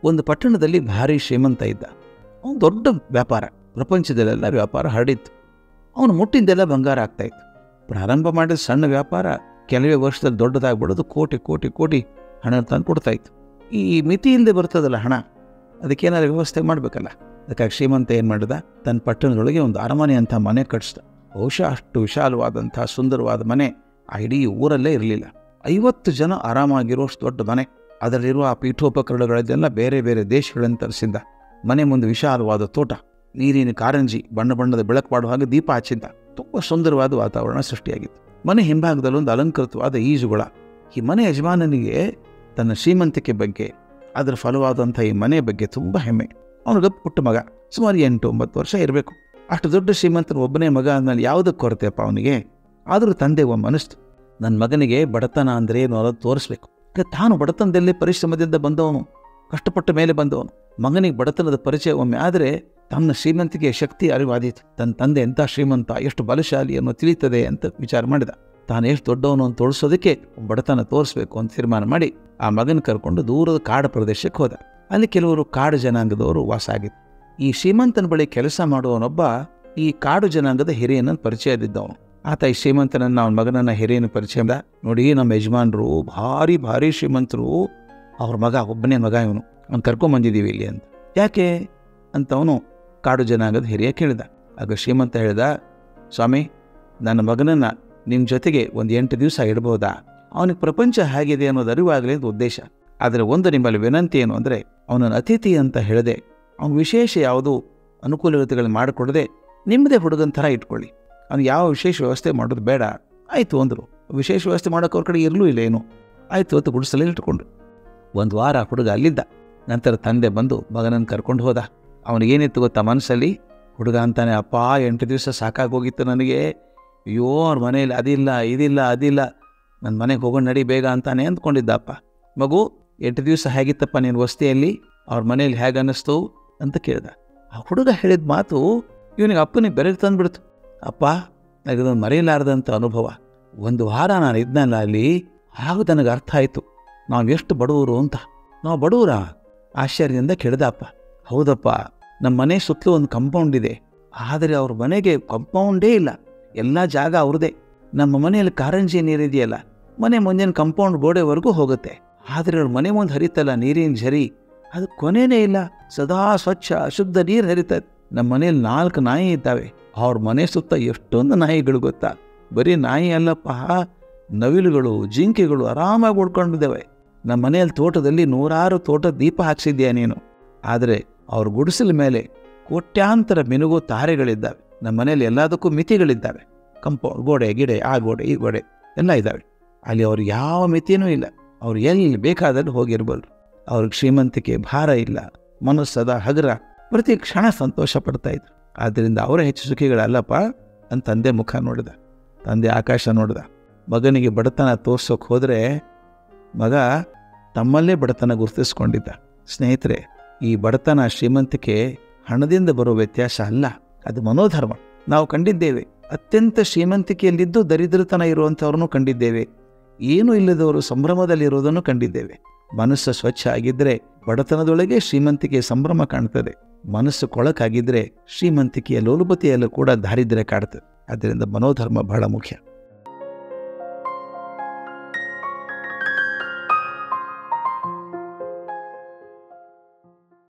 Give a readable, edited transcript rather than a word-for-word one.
ಒಂದು ಪಟ್ಟಣದಲ್ಲಿ ಭಾರಿ ಶ್ರೀಮಂತ ಇದ್ದ. ಅವನು ದೊಡ್ಡ ವ್ಯಾಪಾರ, ಪ್ರಪಂಚದಲ್ಲೆಲ್ಲ ವ್ಯಾಪಾರ ಹರಡಿತ್ತು. ಅವನು ಮುಟ್ಟಿದ್ದೆಲ್ಲ ಬಂಗಾರ ಆಗ್ತಾಯಿತ್ತು. ಪ್ರಾರಂಭ ಮಾಡಿದ ಸಣ್ಣ ವ್ಯಾಪಾರ ಕೆಲವೇ ವರ್ಷದಲ್ಲಿ ದೊಡ್ಡದಾಗ್ಬಿಡೋದು, ಕೋಟಿ ಕೋಟಿ ಕೋಟಿ ಹಣ ತಂದು ಕೊಡ್ತಾಯಿತ್ತು. ಈ ಮಿತಿ ಇಲ್ಲದೆ ಬರ್ತದಲ್ಲ ಹಣ, ಅದಕ್ಕೇನಾದ್ರು ವ್ಯವಸ್ಥೆ ಮಾಡಬೇಕಲ್ಲ. ಅದಕ್ಕಾಗಿ ಶ್ರೀಮಂತ ಏನು ಮಾಡಿದ, ತನ್ನ ಪಟ್ಟಣದೊಳಗೆ ಒಂದು ಅರಮನೆ ಅಂತ ಮನೆ ಕಟ್ಟಿಸ್ದ. ಬಹುಶಃ ಅಷ್ಟು ವಿಶಾಲವಾದಂಥ ಸುಂದರವಾದ ಮನೆ ಆ ಇಡೀ ಊರಲ್ಲೇ ಇರಲಿಲ್ಲ. 50 ಜನ ಆರಾಮಾಗಿರುವಷ್ಟು ದೊಡ್ಡ ಮನೆ. ಅದರಲ್ಲಿರುವ ಆ ಪೀಠೋಪಕರಣಗಳೆಲ್ಲ ಬೇರೆ ಬೇರೆ ದೇಶಗಳನ್ನು ತರಿಸಿದ್ದ. ಮನೆ ಮುಂದೆ ವಿಶಾಲವಾದ ತೋಟ, ನೀರಿನ ಕಾರಂಜಿ, ಬಣ್ಣ ಬಣ್ಣದ ಬೆಳಕು ಮಾಡುವ ಹಾಗೆ ದೀಪ ಹಚ್ಚಿದ್ದ. ತುಂಬ ಸುಂದರವಾದ ವಾತಾವರಣ ಸೃಷ್ಟಿಯಾಗಿತ್ತು. ಮನೆ ಹಿಂಭಾಗದಲ್ಲಿ ಒಂದು ಅಲಂಕೃತವಾದ ಈಜುಗೊಳ. ಈ ಮನೆ ಯಜಮಾನನಿಗೆ ತನ್ನ ಶ್ರೀಮಂತಿಕೆ ಬಗ್ಗೆ, ಅದರ ಫಲವಾದಂಥ ಈ ಮನೆ ಬಗ್ಗೆ ತುಂಬ ಹೆಮ್ಮೆ. ಅವನಿಗೆ ಪುಟ್ಟ ಮಗ, ಸುಮಾರು 8-9 ವರ್ಷ ಇರಬೇಕು. ಅಷ್ಟು ದೊಡ್ಡ ಶ್ರೀಮಂತನ ಒಬ್ಬನೇ ಮಗ ಅಂದಮೇಲೆ ಯಾವುದಕ್ಕೆ ಕೊರತೆಯಪ್ಪ ಅವನಿಗೆ. ಆದರೂ ತಂದೆ ಒಮ್ಮೆ ಅನಿಸ್ತು, ನನ್ನ ಮಗನಿಗೆ ಬಡತನ ಅಂದರೆ ಏನು ಅನ್ನೋದು ತೋರಿಸ್ಬೇಕು. ತಾನು ಬಡತನದಲ್ಲಿ ಪರಿಶ್ರಮದಿಂದ ಬಂದವನು, ಕಷ್ಟಪಟ್ಟ ಮೇಲೆ ಬಂದವನು. ಮಗನಿಗೆ ಬಡತನದ ಪರಿಚಯ ಒಮ್ಮೆ ಆದರೆ ತನ್ನ ಶ್ರೀಮಂತಿಕೆಯ ಶಕ್ತಿ ಅರಿವಾದೀತು. ತನ್ನ ತಂದೆ ಎಂಥ ಶ್ರೀಮಂತ, ಎಷ್ಟು ಬಲಶಾಲಿ ಅನ್ನೋ ತಿಳಿತದೆ ಅಂತ ವಿಚಾರ ಮಾಡಿದ. ತಾನು ಎಷ್ಟು ದೊಡ್ಡವನು ಅಂತ ತೋರಿಸೋದಕ್ಕೆ ಬಡತನ ತೋರಿಸ್ಬೇಕು ಅಂತ ತೀರ್ಮಾನ ಮಾಡಿ ಆ ಮಗನ ಕರ್ಕೊಂಡು ದೂರದ ಕಾಡು ಪ್ರದೇಶಕ್ಕೆ ಹೋದ. ಅಲ್ಲಿ ಕೆಲವರು ಕಾಡು ಜನಾಂಗದವರು ವಾಸ ಆಗಿತ್ತು. ಈ ಶ್ರೀಮಂತನ ಬಳಿ ಕೆಲಸ ಮಾಡುವವನೊಬ್ಬ ಈ ಕಾಡು ಜನಾಂಗದ ಹಿರಿಯನನ್ನು ಪರಿಚಯದಿದ್ದವನು. ಆತ ಈ ಶ್ರೀಮಂತನನ್ನ ಅವನ ಮಗನನ್ನ ಹಿರಿಯನ ಪರಿಚಯ ಮಾಡ, ನೋಡಿ ನಮ್ಮ ಯಜಮಾನರು ಭಾರಿ ಭಾರಿ ಶ್ರೀಮಂತರು, ಅವ್ರ ಮಗ ಒಬ್ಬನೇ ಮಗ ಇವನು, ಅವ್ನು ಕರ್ಕೊಂಬಂದಿದ್ದೀವಿ ಇಲ್ಲಿ ಅಂತ. ಯಾಕೆ ಅಂತ ಅವನು ಕಾಡು ಜನಾಂಗದ ಹಿರಿಯ ಕೇಳಿದ. ಆಗ ಶ್ರೀಮಂತ ಹೇಳಿದ, ಸ್ವಾಮಿ, ನನ್ನ ಮಗನನ್ನ ನಿಮ್ಮ ಜೊತೆಗೆ ಒಂದು 8 ದಿವಸ ಇಡ್ಬೋದಾ? ಅವನಿಗೆ ಪ್ರಪಂಚ ಹೇಗಿದೆ ಅನ್ನೋದು ಅರಿವಾಗಲಿ ಅಂತ ಉದ್ದೇಶ. ಆದರೆ ಒಂದು ನಿಮ್ಮಲ್ಲಿ ವಿನಂತಿ ಏನು ಅಂದರೆ, ಅವನನ್ನು ಅತಿಥಿ ಅಂತ ಹೇಳದೆ, ಅವ್ನು ವಿಶೇಷ ಯಾವುದೂ ಅನುಕೂಲತೆಗಳನ್ನ ಮಾಡಿಕೊಡದೆ ನಿಮ್ಮದೇ ಹುಡುಗನ ಥರ ಇಟ್ಕೊಳ್ಳಿ. ಅವ್ನು ಯಾವ ವಿಶೇಷ ವ್ಯವಸ್ಥೆ ಮಾಡೋದು ಬೇಡ. ಆಯಿತು ಅಂದರು. ವಿಶೇಷ ವ್ಯವಸ್ಥೆ ಮಾಡೋಕೆ ಅವ್ರ ಕಡೆ ಇರಲೂ ಇಲ್ಲ ಏನು. ಆಯಿತು ಅಂತ ಗುಡಿಸಲೇ ಇಟ್ಕೊಂಡ್ರು. 1 ವಾರ ಹುಡುಗ ಅಲ್ಲಿದ್ದ. ನಂತರ ತಂದೆ ಬಂದು ಮಗನನ್ನು ಕರ್ಕೊಂಡು ಹೋದ. ಅವನಿಗೇನಿತ್ತು ಗೊತ್ತಾ ಮನಸ್ಸಲ್ಲಿ? ಹುಡುಗ ಅಂತಾನೆ, ಅಪ್ಪ 8 ದಿವಸ ಸಾಕಾಗೋಗಿತ್ತು ನನಗೆ, ಅಯ್ಯೋ ಅವ್ರ ಮನೇಲಿ ಅದಿಲ್ಲ ಇದಿಲ್ಲ ಅದಿಲ್ಲ, ನನ್ನ ಮನೆಗೆ ಹೋಗೋಣ ನಡಿ ಬೇಗ ಅಂತಾನೆ ಅಂದ್ಕೊಂಡಿದ್ದಪ್ಪ. ಮಗು 8 ದಿವಸ ಹೇಗಿತ್ತಪ್ಪ ನೀನು ವಸ್ತಿಯಲ್ಲಿ, ಅವ್ರ ಮನೇಲಿ ಹೇಗೆ ಅನ್ನಿಸ್ತು ಅಂತ ಕೇಳ್ದ. ಆ ಹುಡುಗ ಹೇಳಿದ ಮಾತು ಇವನಿಗೆ ಅಪ್ಪನಿಗೆ ಬೆರಳು ತಂದುಬಿಡ್ತು. ಅಪ್ಪ, ನನಗದೊಂದು ಮರೆಯಲಾರದಂಥ ಅನುಭವ. 1 ವಾರ ನಾನು ಇದ್ನಲ್ಲ ಅಲ್ಲಿ, ಆಗ ನನಗೆ ಅರ್ಥ ಆಯಿತು ನಾವು ಎಷ್ಟು ಬಡವರು ಅಂತ. ನಾವು ಬಡವರ ಆಶ್ಚರ್ಯದಿಂದ ಕೇಳ್ದ ಅಪ್ಪ. ಹೌದಪ್ಪ, ನಮ್ಮ ಮನೆ ಸುತ್ತಲೂ ಒಂದು ಕಂಪೌಂಡ್ ಇದೆ, ಆದರೆ ಅವ್ರ ಮನೆಗೆ ಕಂಪೌಂಡೇ ಇಲ್ಲ, ಎಲ್ಲ ಜಾಗ ಅವ್ರದೇ. ನಮ್ಮ ಮನೆಯಲ್ಲಿ ಕಾರಂಜಿ ನೀರಿದೆಯಲ್ಲ, ಮನೆ ಮುಂದಿನ ಕಂಪೌಂಡ್ ಗೋಡೆವರೆಗೂ ಹೋಗುತ್ತೆ, ಆದರೆ ಅವ್ರ ಮನೆ ಮುಂದೆ ಹರಿತಲ್ಲ ನೀರಿನ ಝರಿ, ಅದು ಕೊನೆಯೇ ಇಲ್ಲ, ಸದಾ ಸ್ವಚ್ಛ ಶುದ್ಧ ನೀರು ಹರಿತದೆ. ನಮ್ಮ ಮನೇಲಿ 4 ನಾಯಿ ಇದ್ದಾವೆ. ಅವ್ರ ಮನೆ ಸುತ್ತ ಎಷ್ಟೊಂದು ನಾಯಿಗಳು ಗೊತ್ತಾ? ಬರೀ ನಾಯಿ ಅಲ್ಲಪ್ಪ, ನವಿಲುಗಳು, ಜಿಂಕೆಗಳು ಆರಾಮಾಗಿ ಉಳ್ಕೊಂಡಿದ್ದಾವೆ. ನಮ್ಮ ಮನೆಯಲ್ಲಿ ತೋಟದಲ್ಲಿ 100 ತೋಟದ ದೀಪ ಹಾಕ್ಸಿದ್ಯಾ ನೀನು, ಆದರೆ ಅವ್ರ ಗುಡಿಸಲ ಮೇಲೆ ಕೋಟ್ಯಾಂತರ ಮಿನುಗೋ ತಾರೆಗಳಿದ್ದಾವೆ. ನಮ್ಮ ಮನೇಲಿ ಎಲ್ಲದಕ್ಕೂ ಮಿತಿಗಳಿದ್ದಾವೆ. ಕಂಪೌಂಡ್, ಗೋಡೆ ಗಿಡೆ, ಆ ಗೋಡೆ ಈ ಗೋಡೆ ಎಲ್ಲ ಇದ್ದಾವೆ. ಅಲ್ಲಿ ಅವ್ರು ಯಾವ ಮಿತಿನೂ ಇಲ್ಲ, ಅವ್ರು ಎಲ್ಲಿ ಬೇಕಾದಲ್ಲಿ ಹೋಗಿರ್ಬಲ್ರು. ಅವ್ರಿಗೆ ಶ್ರೀಮಂತಿಕೆ ಭಾರ ಇಲ್ಲ, ಮನಸ್ಸದ ಹಗರ, ಪ್ರತಿ ಕ್ಷಣ ಸಂತೋಷ ಪಡ್ತಾ ಇದ್ರು. ಆದ್ದರಿಂದ ಅವರೇ ಹೆಚ್ಚು ಸುಖಿಗಳಲ್ಲಪ್ಪ ಅಂತ ತಂದೆ ಮುಖ ನೋಡಿದ. ತಂದೆ ಆಕಾಶ ನೋಡಿದ. ಮಗನಿಗೆ ಬಡತನ ತೋರ್ಸೋಕೆ ಹೋದರೆ ಮಗ ತಮ್ಮಲ್ಲೇ ಬಡತನ ಗುರುತಿಸ್ಕೊಂಡಿದ್ದ. ಸ್ನೇಹಿತರೆ, ಈ ಬಡತನ ಶ್ರೀಮಂತಿಕೆ ಹಣದಿಂದ ಬರೋ ವ್ಯತ್ಯಾಸ ಅಲ್ಲ, ಅದು ಮನೋಧರ್ಮ. ನಾವು ಕಂಡಿದ್ದೇವೆ, ಅತ್ಯಂತ ಶ್ರೀಮಂತಿಕೆಯಲ್ಲಿದ್ದು ದರಿದ್ರತನ ಇರುವಂಥವ್ರನ್ನೂ ಕಂಡಿದ್ದೇವೆ, ಏನೂ ಇಲ್ಲದವರು ಸಂಭ್ರಮದಲ್ಲಿರೋದನ್ನು ಕಂಡಿದ್ದೇವೆ. ಮನಸ್ಸು ಸ್ವಚ್ಛ ಆಗಿದ್ದರೆ ಬಡತನದೊಳಗೆ ಶ್ರೀಮಂತಿಕೆಯ ಸಂಭ್ರಮ ಕಾಣ್ತದೆ. ಮನಸ್ಸು ಕೊಳಕಾಗಿದ್ದರೆ ಶ್ರೀಮಂತಿಕೆಯ ಲೋಲುಪತಿಯಲ್ಲೂ ಕೂಡ ದಾರಿದ್ರ್ಯ ಕಾಡ್ತದೆ. ಆದ್ದರಿಂದ ಮನೋಧರ್ಮ ಬಹಳ ಮುಖ್ಯ.